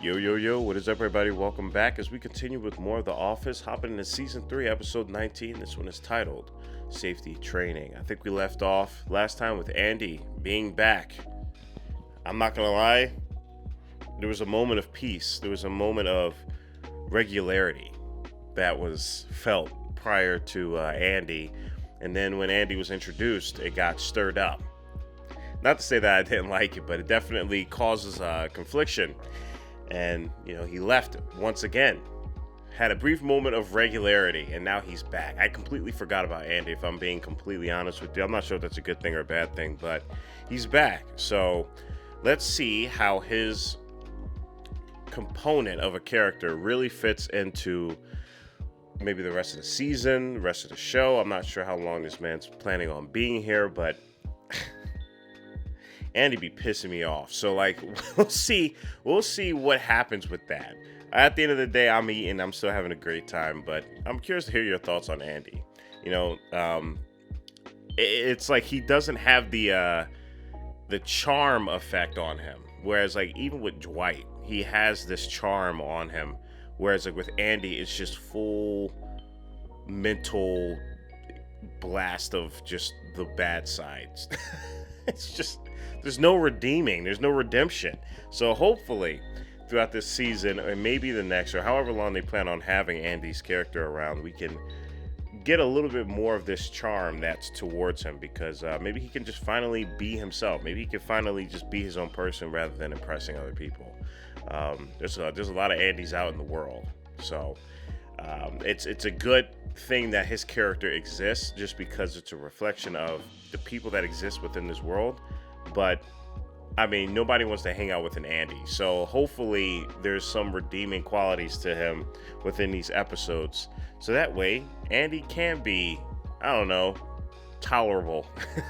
Yo, what is up, everybody? Welcome back as we continue with more of The Office, hopping into Season 3, Episode 19. This one is titled Safety Training. I think we left off last time with Andy being back. I'm not gonna lie, there was a moment of peace. There was a moment of regularity that was felt prior to Andy. And then when Andy was introduced, it got stirred up. Not to say that I didn't like it, but it definitely causes confliction. And, he left once again. Had a brief moment of regularity, and now he's back. I completely forgot about Andy, if I'm being completely honest with you. I'm not sure if that's a good thing or a bad thing, but he's back. So let's see how his component of a character really fits into maybe the rest of the season, the rest of the show. I'm not sure how long this man's planning on being here, but Andy be pissing me off. So we'll see what happens with that. At the end of the day, I'm eating, I'm still having a great time, but I'm curious to hear your thoughts on Andy. It's like he doesn't have the charm effect on him. Whereas even with Dwight, he has this charm on him. Whereas with Andy, it's just full mental blast of just the bad sides. It's just, there's no redeeming, there's no redemption. So hopefully throughout this season, or maybe the next, or however long they plan on having Andy's character around, we can get a little bit more of this charm that's towards him, because maybe he can just finally be himself. Maybe he can finally just be his own person rather than impressing other people. There's a lot of Andys out in the world, so it's a good thing that his character exists, just because it's a reflection of the people that exist within this world. But nobody wants to hang out with an Andy, so hopefully there's some redeeming qualities to him within these episodes, so that way Andy can be, tolerable.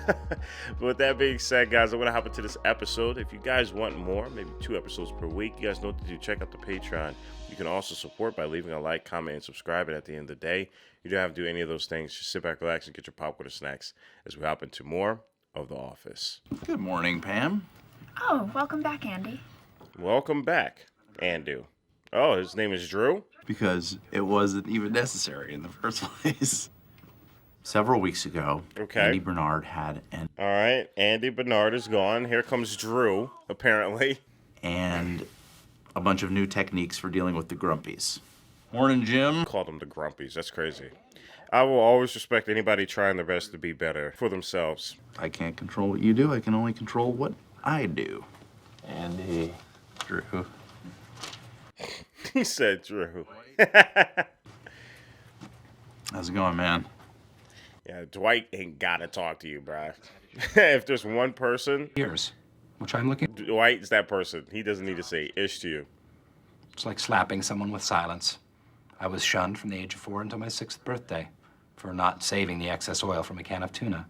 But with that being said, guys, I'm gonna hop into this episode. If you guys want more, maybe 2 episodes per week, you guys know what to do. Check out the Patreon. You can also support by leaving a like, comment, and subscribe. And at the end of the day, you don't have to do any of those things. Just sit back, relax, and get your popcorn or snacks as we hop into more of The Office. Good morning, Pam. Oh, welcome back, Andy. Welcome back, Andy. Oh, his name is Drew? Because it wasn't even necessary in the first place. Several weeks ago, okay, Andy Bernard had an... All right, Andy Bernard is gone. Here comes Drew, apparently. And a bunch of new techniques for dealing with the grumpies. Morning, Jim. Called them the grumpies. That's crazy. I will always respect anybody trying their best to be better for themselves. I can't control what you do. I can only control what I do. Andy. Drew. He said Drew. How's it going, man? Yeah, Dwight ain't gotta talk to you, bruh. If there's one person... Ears, which I'm looking... Dwight's that person. He doesn't need to say ish to you. It's like slapping someone with silence. I was shunned from the age of 4 until my 6th birthday for not saving the excess oil from a can of tuna.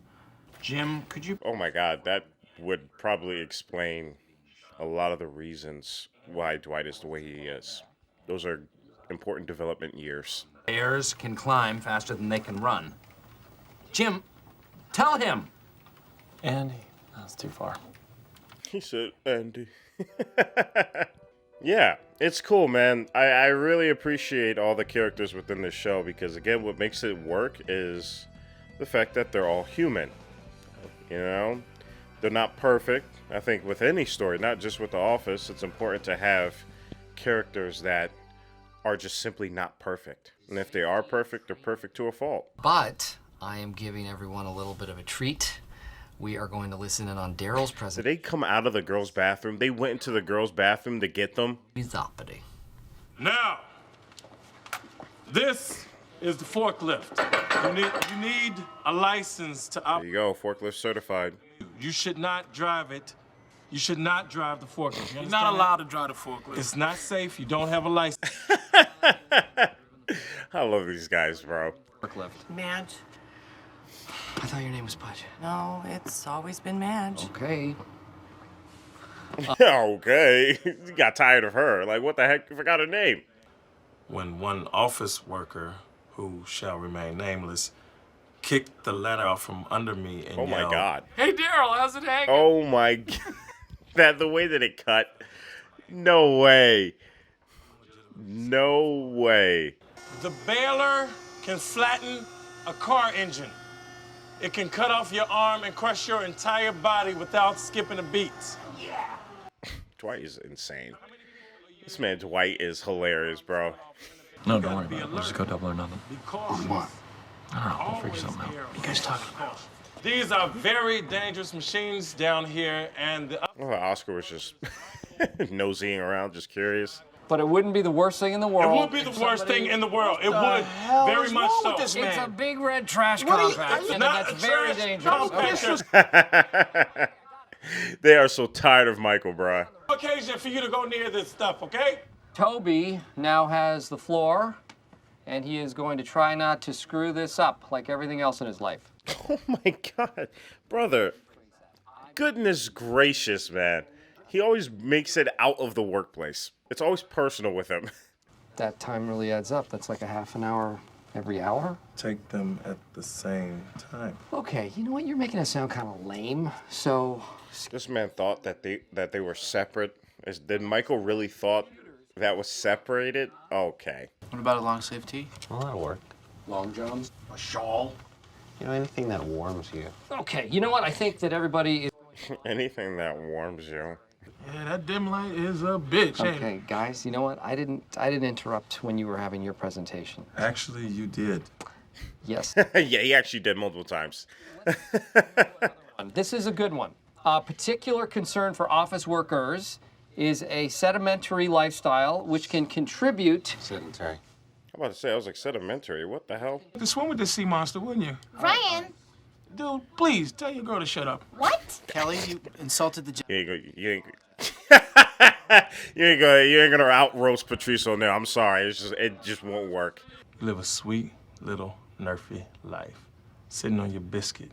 Jim, could you... Oh my God, that would probably explain a lot of the reasons why Dwight is the way he is. Those are important development years. Bears can climb faster than they can run. Jim, tell him! Andy, that's too far. He said, Andy. Yeah, it's cool, man. I really appreciate all the characters within this show, because, again, what makes it work is the fact that they're all human. They're not perfect. I think with any story, not just with The Office, it's important to have characters that are just simply not perfect. And if they are perfect, they're perfect to a fault. But I am giving everyone a little bit of a treat. We are going to listen in on Daryl's presentation. Did they come out of the girls' bathroom? They went into the girls' bathroom to get them? Now, this is the forklift. You need a license to There you go, forklift certified. You should not drive it. You should not drive the forklift. You're not allowed to drive the forklift. It's not safe. You don't have a license. I love these guys, bro. Forklift. Madge. I thought your name was Pudge. No, it's always been Madge. Okay. Okay. You got tired of her. Like, what the heck? You forgot her name. When one office worker, who shall remain nameless, kicked the letter out from under me and Oh my yelled, God. Hey, Daryl, how's it hanging? Oh my God. The way that it cut. No way. No way. The baler can flatten a car engine. It can cut off your arm and crush your entire body without skipping a beat. Dwight is insane. This man Dwight is hilarious, bro. No, don't worry about it. We'll just go double or nothing. What? I don't know. We'll figure something out. What are you guys talking about? These are very dangerous machines down here, and the Well, Oscar was just nosying around, just curious. But it wouldn't be the worst thing in the world. it would be the worst thing in the world. It would, very much so. It's a big red trash compact, and Not that's a very trash dangerous. compactor. They are so tired of Michael, bro. Occasion for you to go near this stuff, okay? Toby now has the floor, and he is going to try not to screw this up like everything else in his life. Oh my God, brother. Goodness gracious, man. He always makes it out of the workplace. It's always personal with him. That time really adds up. That's like a half an hour every hour. Take them at the same time. Okay, you know what? You're making it sound kind of lame. So, This man thought that they were separate. Did Michael really thought that was separated? Okay. What about a long sleeve tee? Well, that'll work. Long johns, a shawl. You know, anything that warms you. Okay, you know what? I think that everybody is. Anything that warms you. Yeah, that dim light is a bitch, ain't it? Okay, guys, you know what? I didn't interrupt when you were having your presentation. Actually, you did. Yes. Yeah, he actually did multiple times. This is a good one. A particular concern for office workers is a sedimentary lifestyle which can contribute. Sedentary. I'm about to say, I was like, sedimentary. What the hell? You could swim with this sea monster, wouldn't you? Ryan, Dude, please, tell your girl to shut up. what? Kelly, you insulted the You ain't gonna out roast Patrice on there. I'm sorry. It just won't work. Live a sweet little nerfy life. Sitting on your biscuit.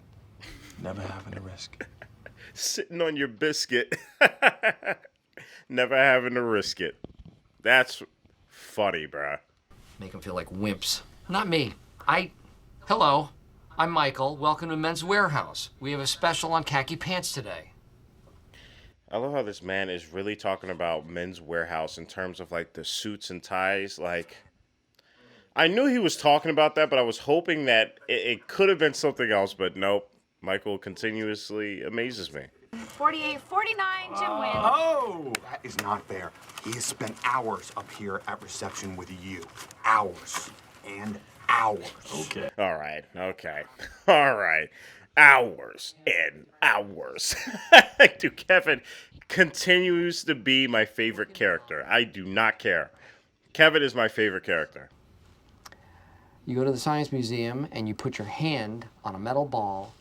Never having to risk it. Sitting on your biscuit. Never having to risk it. That's funny, bruh. Make them feel like wimps. Not me. Hello, I'm Michael. Welcome to Men's Warehouse. We have a special on khaki pants today. I love how this man is really talking about Men's Warehouse in terms of like the suits and ties. Like, I knew he was talking about that, but I was hoping that it could have been something else, but nope. Michael continuously amazes me. 48-49, Jim wins. Oh, that is not fair. He has spent hours up here at reception with you. Hours and hours. Okay. All right. Okay. All right. Hours and hours. Dude, Kevin continues to be my favorite character. I do not care. Kevin is my favorite character. You go to the Science Museum and you put your hand on a metal ball,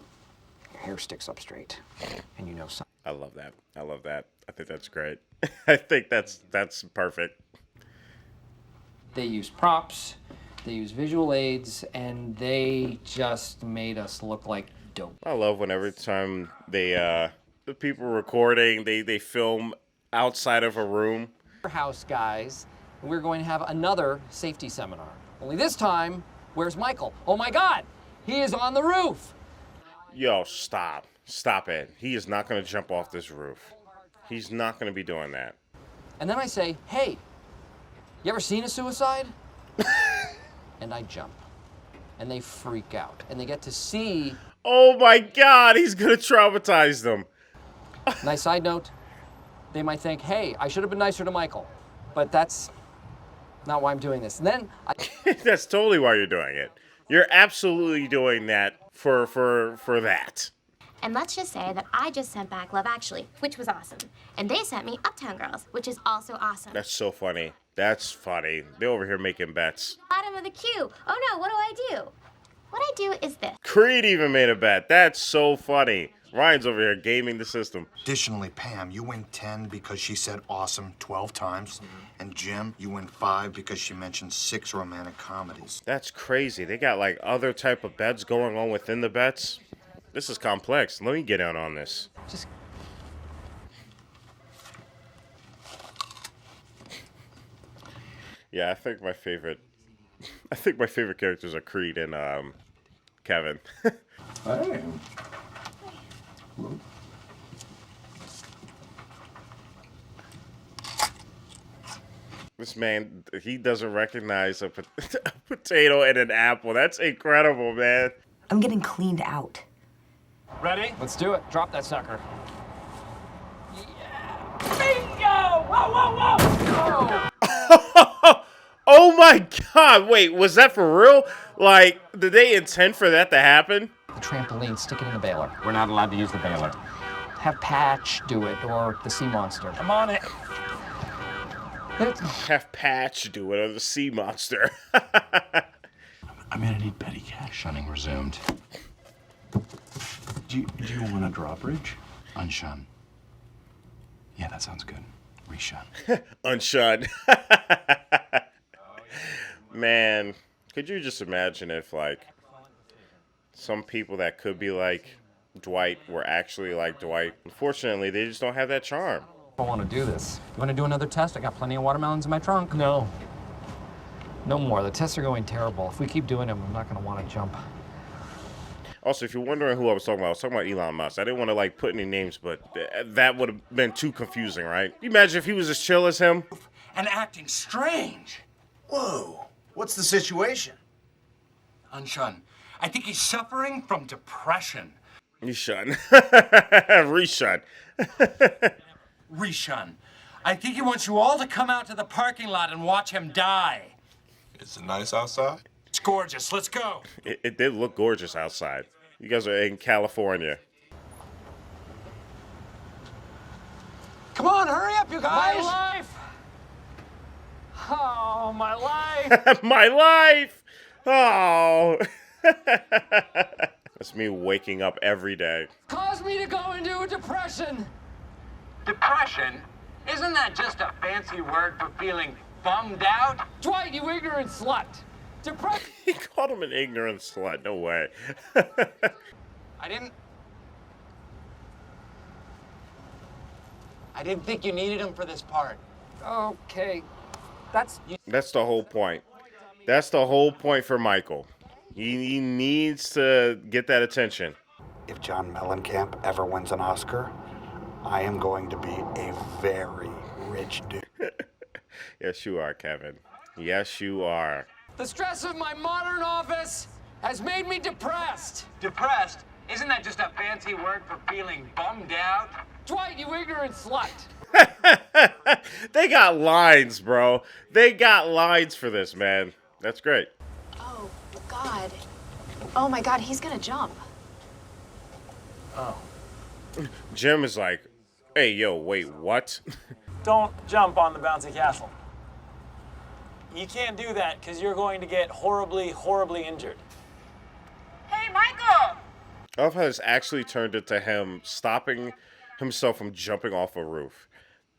your hair sticks up straight, and you know something. I love that. I love that. I think that's great. I think that's perfect. They use props, they use visual aids, and they just made us look like dope. I love when every time the people recording, they film outside of a room. House guys, we're going to have another safety seminar. Only this time, where's Michael? Oh my God, he is on the roof. Yo, stop. Stop it. He is not going to jump off this roof. He's not going to be doing that. And then I say, hey, you ever seen a suicide? And I jump. And they freak out. And they get to see. Oh my God, he's going to traumatize them. Nice side note, they might think, hey, I should have been nicer to Michael. But that's not why I'm doing this. And then That's totally why you're doing it. You're absolutely doing that for that. And let's just say that I just sent back Love Actually, which was awesome. And they sent me Uptown Girls, which is also awesome. That's so funny. That's funny. They're over here making bets. Bottom of the queue. Oh no, what do I do? What I do is this. Creed even made a bet. That's so funny. Ryan's over here gaming the system. Additionally, Pam, you win 10 because she said awesome 12 times. And Jim, you win 5 because she mentioned 6 romantic comedies. That's crazy. They got like other type of bets going on within the bets. This is complex. Let me get in on this. just Yeah, I think my favorite characters are Creed and Kevin. Hey. This man, he doesn't recognize a potato and an apple. That's incredible, man. I'm getting cleaned out. Ready? Let's do it. Drop that sucker. Bingo! Whoa, whoa, whoa! Oh my God! Wait, was that for real? Like, did they intend for that to happen? The trampoline, stick it in the baler. We're not allowed to use the baler. Have Patch do it, or the sea monster. I'm on it. Have Patch do it, or the sea monster. I'm gonna need petty cash. Shunning resumed. Do you want a drawbridge? Unshun. Yeah, that sounds good. Reshun. Unshun. Man, could you just imagine if, like, some people that could be like Dwight were actually like Dwight? Unfortunately, they just don't have that charm. I want to do this. You want to do another test? I got plenty of watermelons in my trunk. No. No more. The tests are going terrible. If we keep doing them, I'm not going to want to jump. Also, if you're wondering who I was talking about Elon Musk. I didn't want to, like, put any names, but that would have been too confusing, right? You imagine if he was as chill as him? And acting strange. Whoa, what's the situation? Unshun, I think he's suffering from depression. Reshun. Reshun. Reshun, I think he wants you all to come out to the parking lot and watch him die. Is it nice outside? It's gorgeous. Let's go. It did look gorgeous outside. You guys are in California. Come on, hurry up, you guys! My life! Oh, my life! My life! Oh. That's me waking up every day. Caused me to go into a depression. Depression? Isn't that just a fancy word for feeling bummed out? Dwight, you ignorant slut! Depression! He called him an ignorant slut. No way. I didn't think you needed him for this part. Okay. That's the whole point. That's the whole point for Michael. He needs to get that attention. If John Mellencamp ever wins an Oscar, I am going to be a very rich dude. Yes, you are, Kevin. Yes, you are. The stress of my modern office has made me depressed. Depressed? Isn't that just a fancy word for feeling bummed out? Dwight, you ignorant slut! They got lines, bro. They got lines for this, man. That's great. Oh, God. Oh, my God, he's gonna jump. Oh. Jim is like, hey, yo, wait, what? Don't jump on the bouncy castle. You can't do that because you're going to get horribly, horribly injured. Hey, Michael! I love how this actually turned into him stopping himself from jumping off a roof.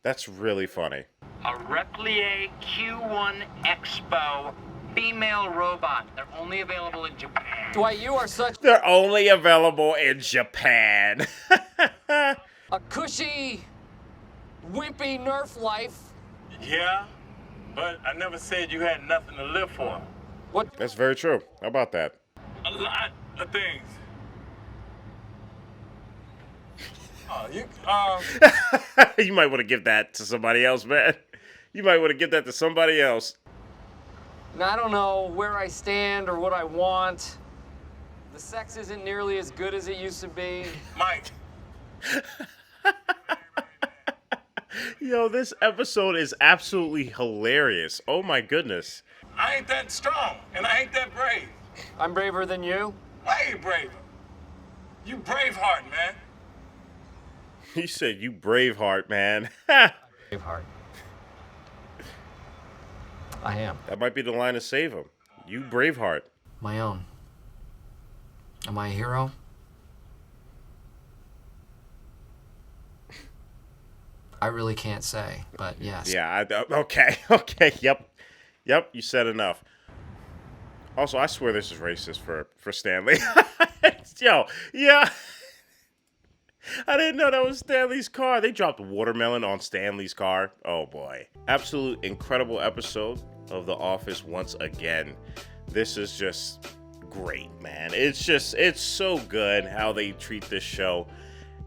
That's really funny. A Replier Q1 Expo female robot. They're only available in Japan. Dwight, you are such... They're only available in Japan. a cushy, wimpy Nerf life. Yeah, but I never said you had nothing to live for. What? That's very true. How about that? A lot of things. Oh, You might want to give that to somebody else, man. You might want to give that to somebody else. I don't know where I stand or what I want. The sex isn't nearly as good as it used to be. Mike. Yo, this episode is absolutely hilarious. Oh my goodness. I ain't that strong, and I ain't that brave. I'm braver than you? Way braver. You Braveheart, man. You said you Braveheart, man. Braveheart. I am. That might be the line to save him. You Braveheart. My own. Am I a hero? I really can't say, but yes. Yeah, okay, okay, yep, you said enough. Also, I swear this is racist for Stanley. Yo, yeah. I didn't know that was Stanley's car. They dropped watermelon on Stanley's car. Oh boy. Absolute incredible episode of The Office once again. This is just great, man. It's so good how they treat this show.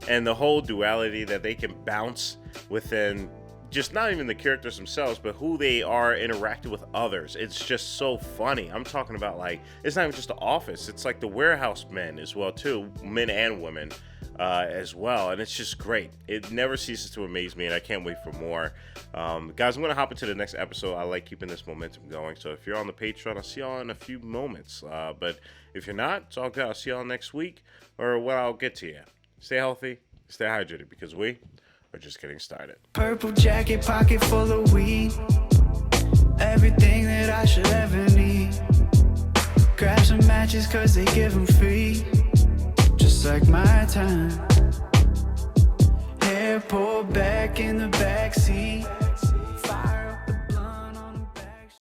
And the whole duality that they can bounce within just not even the characters themselves, but who they are interacting with others. It's just so funny. I'm talking about, like, it's not even just the office. It's like the warehouse men as well, too. Men and women as well. And it's just great. It never ceases to amaze me, and I can't wait for more. Guys, I'm going to hop into the next episode. I like keeping this momentum going. So if you're on the Patreon, I'll see y'all in a few moments. But if you're not, it's all good. I'll see y'all next week, or when I'll get to you. Stay healthy, stay hydrated, because we are just getting started. Purple jacket, pocket full of weed. Everything that I should ever need. Grab some matches cause they give them free. Just like my time. Hair pulled back in the backseat.